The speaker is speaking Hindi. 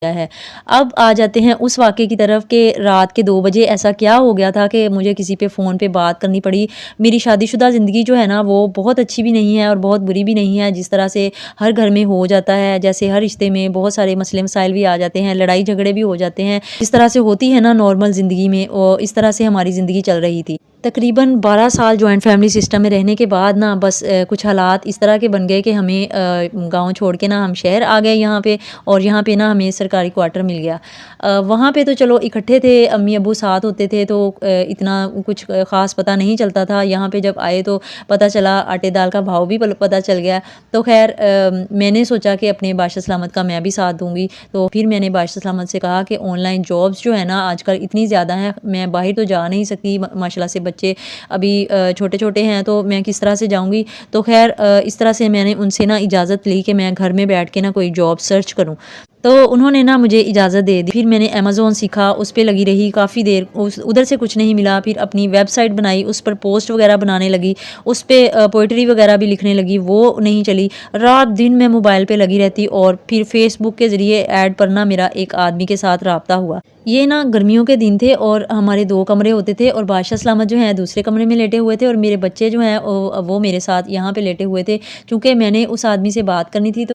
है। अब आ जाते हैं उस वाक़ये की तरफ कि रात के 2 बजे ऐसा क्या हो गया था कि मुझे किसी पे फ़ोन पे बात करनी पड़ी। मेरी शादीशुदा ज़िंदगी जो है ना वो बहुत अच्छी भी नहीं है और बहुत बुरी भी नहीं है, जिस तरह से हर घर में हो जाता है। जैसे हर रिश्ते में बहुत सारे मसले-मसाइल भी आ जाते हैं, लड़ाई-झगड़े भी हो जाते हैं। जिस तरह से होती है ना नॉर्मल ज़िंदगी में इस तरह से हमारी ज़िंदगी चल रही थी। तकरीबन 12 साल जॉइंट फैमिली सिस्टम में रहने के बाद ना बस कुछ हालात इस तरह के बन गए कि हमें गाँव छोड़ के ना हम शहर आ गए यहाँ पे, और यहाँ पे ना हमें सरकारी क्वार्टर मिल गया। वहाँ पे तो चलो इकट्ठे थे, अम्मी-अब्बू साथ होते थे तो इतना कुछ ख़ास पता नहीं चलता था। यहाँ पे जब आए तो पता चला, आटे दाल का भाव भी पता चल गया। तो ख़ैर मैंने सोचा कि अपने बादशाह सलामत का मैं भी साथ दूँगी। तो फिर मैंने बादशाह सलामत से कहा कि ऑनलाइन जॉब्स जो है ना आजकल इतनी ज़्यादा हैं, मैं बाहर तो जा नहीं सकती, माशाल्लाह से बच्चे अभी छोटे-छोटे हैं तो मैं किस तरह से जाऊँगी। तो ख़ैर इस तरह से मैंने उनसे ना इजाज़त ली कि मैं घर में बैठ के ना कोई जॉब सर्च करूँ। तो उन्होंने ना मुझे इजाज़त दे दी। फिर मैंने अमेज़न सीखा, उस पे लगी रही काफ़ी देर, उस उधर से कुछ नहीं मिला। फिर अपनी वेबसाइट बनाई, उस पर पोस्ट वग़ैरह बनाने लगी, उस पे पोएट्री वग़ैरह भी लिखने लगी, वो नहीं चली। रात-दिन मैं मोबाइल पे लगी रहती, और फिर फ़ेसबुक के ज़रिए ऐड पर ना मेरा एक आदमी के साथ राब्ता हुआ। ये ना गर्मियों के दिन थे और हमारे 2 कमरे होते थे, और बादशाह सलामत जो हैं दूसरे कमरे में लेटे हुए थे, और मेरे बच्चे जो हैं वो मेरे साथ यहाँ पे लेटे हुए थे। चूँकि मैंने उस आदमी से बात करनी थी तो